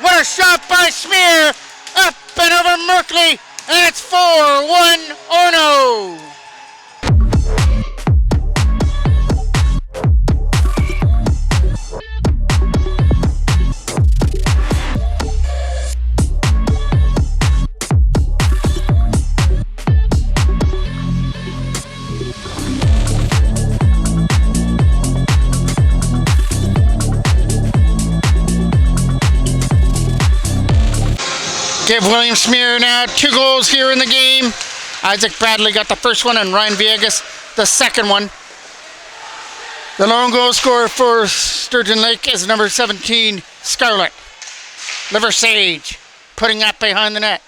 What a shot by Schmier! Up and over Merkley. And it's 4-1 Orono. Give William Schmier now 2 goals here in the game. Isaac Bradley got the first one and Ryan Villegas the second one. The lone goal scorer for Sturgeon Lake is number 17, Scarlett. Liver Sage putting that behind the net.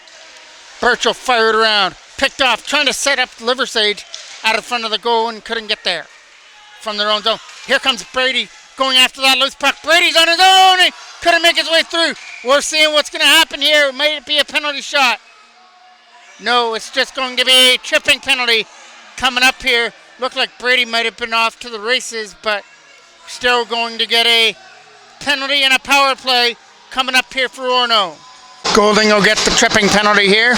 Birchall fired around, picked off, trying to set up Liver Sage out in front of the goal and couldn't get there. From their own zone. Here comes Brady going after that loose puck. Brady's on his own. He couldn't make his way through. We're seeing what's going to happen here. Might it be a penalty shot? No, it's just going to be a tripping penalty coming up here. Looked like Brady might have been off to the races, but still going to get a penalty and a power play coming up here for Orono. Golding will get the tripping penalty here.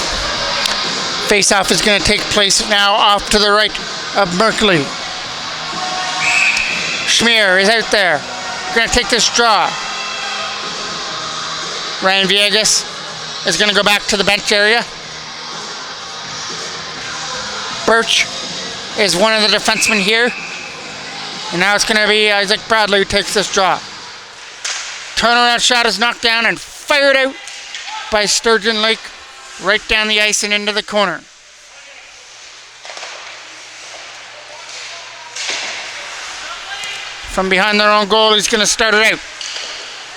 Face-off is going to take place now off to the right of Merkley. Schmier is out there. Going to take this draw. Ryan Villegas is going to go back to the bench area. Birch is one of the defensemen here. And now it's going to be Isaac Bradley who takes this draw. Turnaround shot is knocked down and fired out by Sturgeon Lake right down the ice and into the corner. From behind their own goal, he's going to start it out.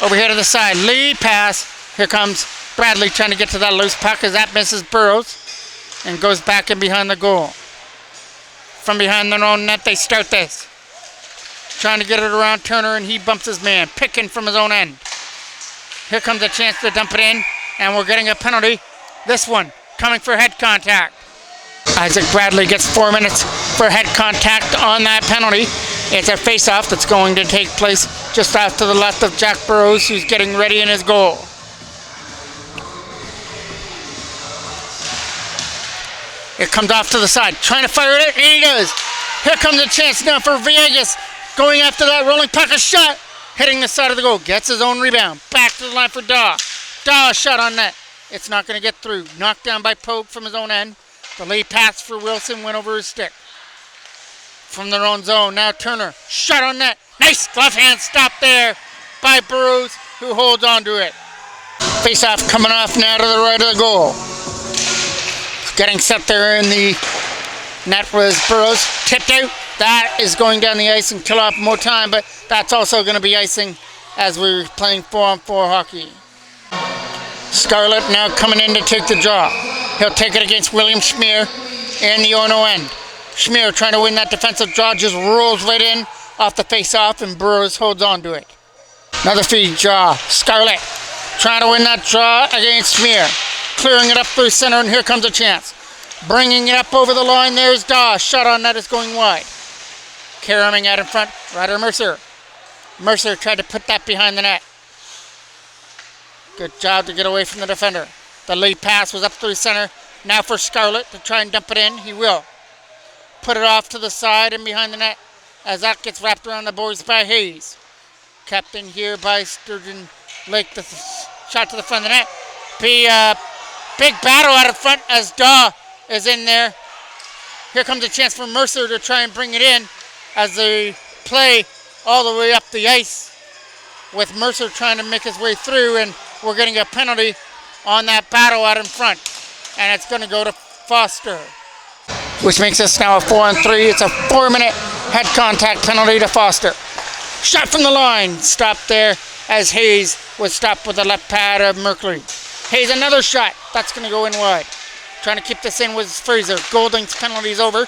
Over here to the side, lead pass. Here comes Bradley trying to get to that loose puck as that misses Burrows and goes back in behind the goal. From behind their own net, they start this. Trying to get it around Turner, and he bumps his man, picking from his own end. Here comes a chance to dump it in, and we're getting a penalty. This one coming for head contact. Isaac Bradley gets 4 minutes for head contact on that penalty. It's a face-off that's going to take place just off to the left of Jack Burrows, who's getting ready in his goal. It comes off to the side, trying to fire it, and he does. Here comes a chance now for Villegas, going after that rolling puck, a shot, hitting the side of the goal, gets his own rebound, back to the line for Daw. Daw, shot on net. It's not going to get through. Knocked down by Pogue from his own end. The lead pass for Wilson went over his stick. From their own zone, now Turner, shot on net. Nice glove hand stop there by Burrows, who holds on to it. Face-off coming off now to the right of the goal. Getting set there in the net was Burrows, tipped out. That is going down the ice and kill off more time, but that's also going to be icing as we're playing 4-on-4 hockey. Scarlett now coming in to take the draw. He'll take it against William Schmier in the Orono end. Schmier trying to win that defensive draw, just rolls right in off the face-off, and Burrows holds on to it. Another feed draw. Scarlett trying to win that draw against Schmier. Clearing it up through center, and here comes a chance. Bringing it up over the line, there's Daw. Shot on net is going wide. Carrying out in front, Ryder Mercer. Mercer tried to put that behind the net. Good job to get away from the defender. The lead pass was up through center. Now for Scarlett to try and dump it in. He will. Put it off to the side and behind the net as that gets wrapped around the boards by Hayes. Kept in here by Sturgeon Lake. The shot to the front of the net. Big battle out in front as Daw is in there. Here comes a chance for Mercer to try and bring it in as they play all the way up the ice with Mercer trying to make his way through, and we're getting a penalty on that battle out in front, and it's going to go to Foster, which makes us now a 4-on-3. It's a 4-minute head contact penalty to Foster. Shot from the line, stopped there as Hayes was stopped with the left pad of Merkley. Hayes, another shot. That's going to go in wide. Trying to keep this in was Fraser. Golding's penalty's over.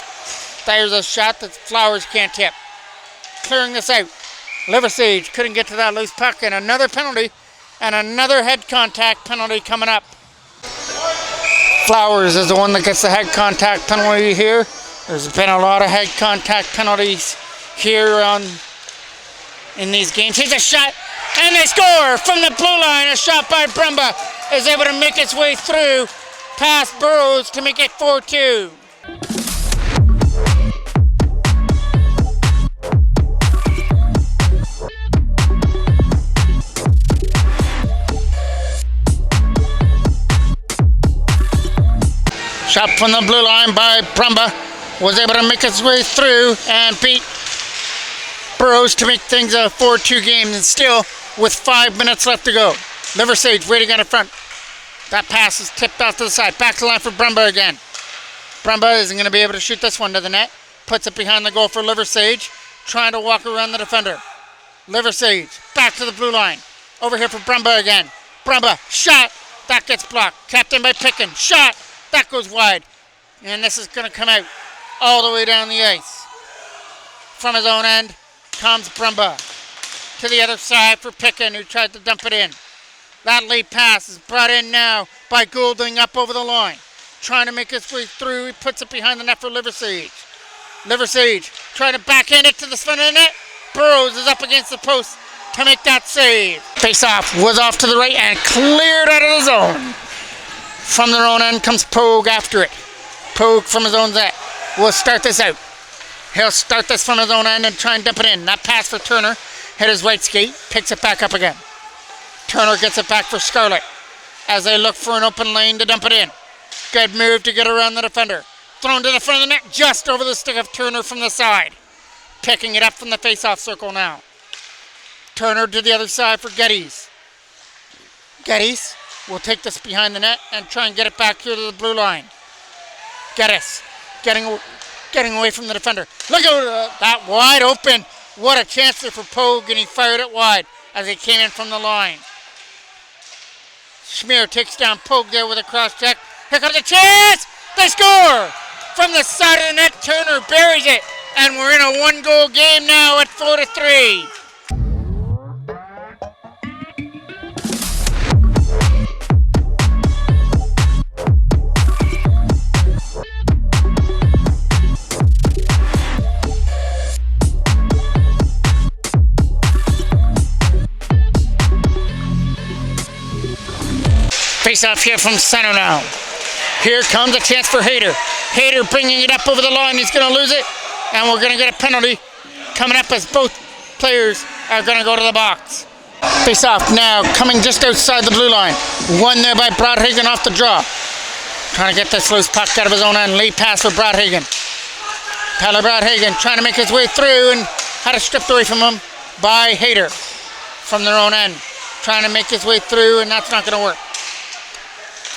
There's a shot that Flowers can't tip. Clearing this out. Liversage couldn't get to that loose puck, and another penalty and another head contact penalty coming up. Flowers is the one that gets the head contact penalty here. There's been a lot of head contact penalties here in these games. Here's a shot, and they score from the blue line. A shot by Brumba is able to make its way through past Burrows to make it 4-2. Shot from the blue line by Brumba was able to make its way through and beat Burrows to make things a 4-2 game, and still with 5 minutes left to go. Liversage waiting out in front. That pass is tipped off to the side. Back to the line for Brumba again. Brumba isn't going to be able to shoot this one to the net. Puts it behind the goal for Liversage. Trying to walk around the defender. Liversage back to the blue line. Over here for Brumba again. Brumba, shot. That gets blocked. Captain by Pickin. Shot. That goes wide. And this is going to come out all the way down the ice. From his own end comes Brumba. to the other side for Pickin, who tried to dump it in. That lead pass is brought in now by Goulding up over the line. Trying to make his way through. He puts it behind the net for Liversedge. Liversedge trying to backhand it to the front of the net. Burrows is up against the post to make that save. Face-off was off to the right and cleared out of the zone. From their own end comes Pogue after it. Pogue from his own net will start this out. He'll start this from his own end and try and dump it in. That pass for Turner. Hit his right skate. Picks it back up again. Turner gets it back for Scarlett as they look for an open lane to dump it in. Good move to get around the defender. Thrown to the front of the net just over the stick of Turner from the side. Picking it up from the face-off circle now. Turner to the other side for Geddes. Geddes will take this behind the net and try and get it back here to the blue line. Geddes getting away from the defender. Look at that wide open. What a chance there for Pogue, and he fired it wide as he came in from the line. Schmier takes down Pogue there with a cross check. Here comes a chance! They score! From the side of the net, Turner buries it. And we're in a one-goal game now at 4-3. Face off here from center now. Here comes a chance for Hayter. Hayter bringing it up over the line. He's going to lose it. And we're going to get a penalty coming up as both players are going to go to the box. Face off now, coming just outside the blue line. Won there by Brodhagen off the draw. Trying to get this loose puck out of his own end. Lead pass for Brodhagen. Tyler Brodhagen trying to make his way through and had it stripped away from him by Hayter from their own end. Trying to make his way through, and that's not going to work.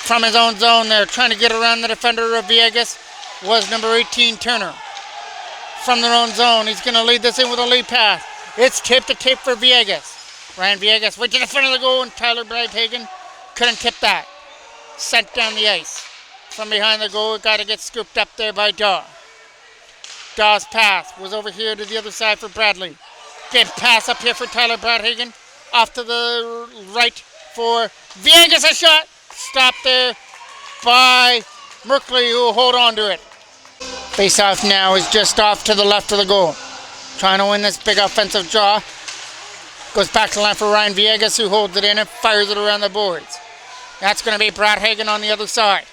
From his own zone there, trying to get around the defender of Villegas was number 18, Turner. From their own zone, he's going to lead this in with a lead pass. It's tip to tape for Villegas. Ryan Villegas went to the front of the goal, and Tyler Brodhagen couldn't tip that. Sent down the ice. From behind the goal, it got to get scooped up there by Daw. Daw's pass was over here to the other side for Bradley. Good pass up here for Tyler Brodhagen. Off to the right for Villegas, a shot. Stopped there by Merkley, who will hold on to it. Face-off now is just off to the left of the goal. Trying to win this big offensive draw. Goes back to the line for Ryan Villegas, who holds it in and fires it around the boards. That's going to be Brodhagen on the other side.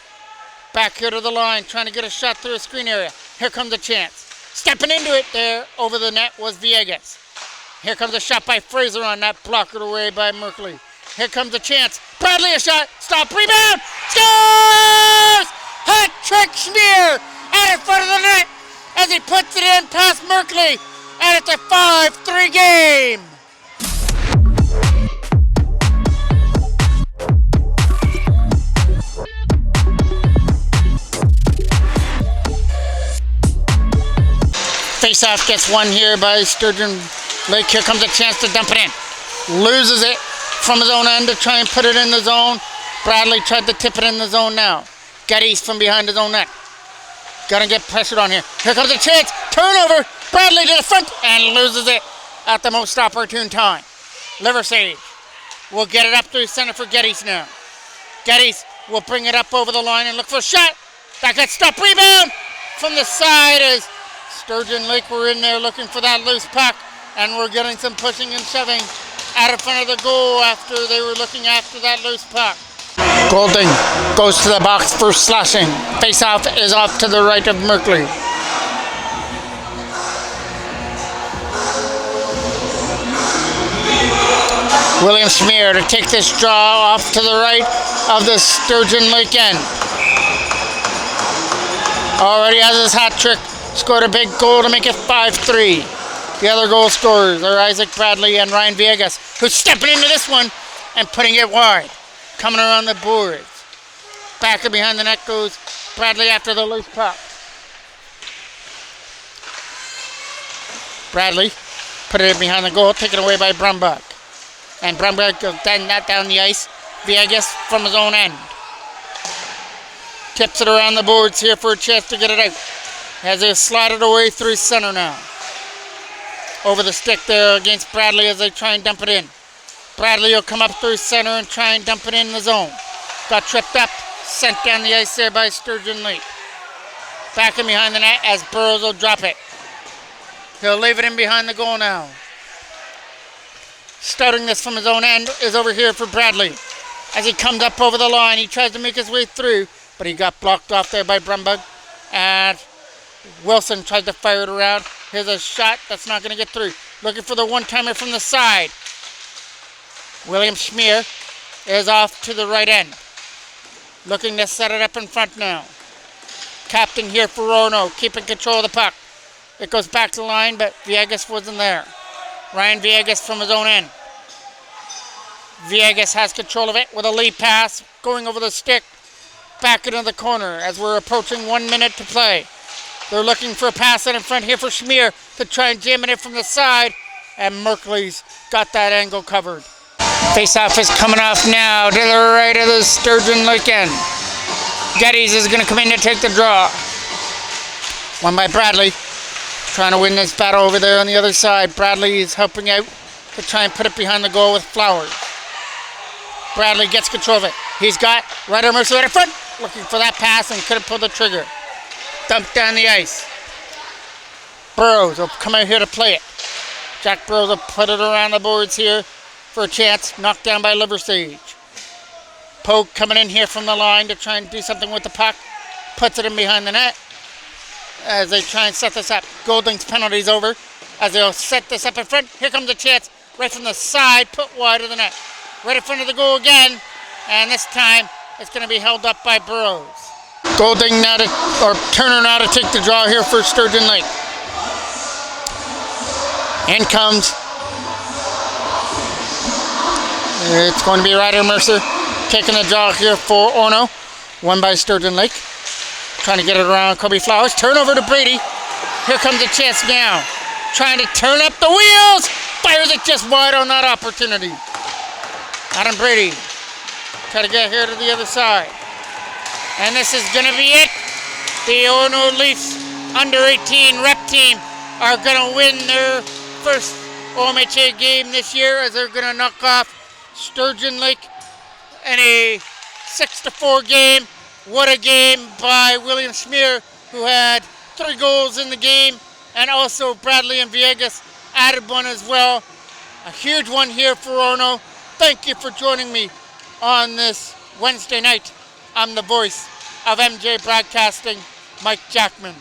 Back here to the line, trying to get a shot through a screen area. Here comes a chance. Stepping into it there over the net was Villegas. Here comes a shot by Fraser on that, blocked away by Merkley. Here comes a chance. Bradley, a shot. Stop. Rebound. Scores! Hat trick Schmier out in front of the net as he puts it in past Merkley. And it's a 5-3 game. Face-off gets won here by Sturgeon Lake. Here comes a chance to dump it in. Loses it from his own end to try and put it in the zone. Bradley tried to tip it in the zone now. Geddes from behind his own net. Gonna get pressured on here. Here comes a chance. Turnover. Bradley to the front and loses it at the most opportune time. Liversedge will get it up through center for Geddes now. Geddes will bring it up over the line and look for a shot. That gets stopped. Rebound from the side as Sturgeon Lake were in there looking for that loose puck, and we're getting some pushing and shoving out in front of the goal after they were looking after that loose puck. Goulding goes to the box for slashing. Face-off is off to the right of Merkley. William Schmier to take this draw off to the right of the Sturgeon Lake end. Already has his hat trick. Scored a big goal to make it 5-3. The other goal scorers are Isaac Bradley and Ryan Villegas, who's stepping into this one and putting it wide. Coming around the boards. Back and behind the net goes Bradley after the loose puck. Bradley put it behind the goal, taken away by Brumbuck. And Brumbuck will send that down the ice. Villegas from his own end. Tips it around the boards here for a chance to get it out. As they slide it away through center now. over the stick there against Bradley as they try and dump it in. Bradley will come up through center and try and dump it in the zone. Got tripped up, sent down the ice there by Sturgeon late. Back in behind the net as Burrows will drop it. He'll leave it in behind the goal now. Starting this from his own end is over here for Bradley. As he comes up over the line, he tries to make his way through, but he got blocked off there by Brumbug. And Wilson tries to fire it around. Here's a shot that's not going to get through. Looking for the one-timer from the side. William Schmier is off to the right end. Looking to set it up in front now. Captain here for Orono, keeping control of the puck. It goes back to the line, but Viegas wasn't there. Ryan Viegas from his own end. Viegas has control of it with a lead pass, going over the stick, back into the corner as we're approaching 1 minute to play. They're looking for a pass in front here for Schmier to try and jam it in from the side, and Merkley's got that angle covered. Face-off is coming off now to the right of the Sturgeon Lake end. Geddes is going to come in to take the draw. Won by Bradley. Trying to win this battle over there on the other side. Bradley is helping out to try and put it behind the goal with Flowers. Bradley gets control of it. He's got Ryder Mercer right in front. Looking for that pass and couldn't pull the trigger. Dumped down the ice. Burrows will come out here to play it. Jack Burrows will put it around the boards here for a chance. Knocked down by Liversage. Pogue coming in here from the line to try and do something with the puck. Puts it in behind the net as they try and set this up. Golding's penalty's over as they'll set this up in front. Here comes a chance right from the side, put wide of the net. Right in front of the goal again, and this time it's going to be held up by Burrows. Golding now to, or Turner now to take the draw here for Sturgeon Lake. In comes. It's going to be Ryder Mercer taking the draw here for Orono. Won by Sturgeon Lake. Trying to get it around Kobe Flowers. Turnover to Brady. Here comes a chance now. Trying to turn up the wheels. Fires it just wide on that opportunity. Adam Brady. Try to get here to the other side. And this is going to be it. The Orono Leafs under 18 rep team are going to win their first OMHA game this year as they're going to knock off Sturgeon Lake in a 6-4 game. What a game by William Schmier, who had 3 goals in the game, and also Bradley and Viegas added one as well. A huge one here for Orono. Thank you for joining me on this Wednesday night. I'm the voice of MJ Broadcasting, Mike Jackman.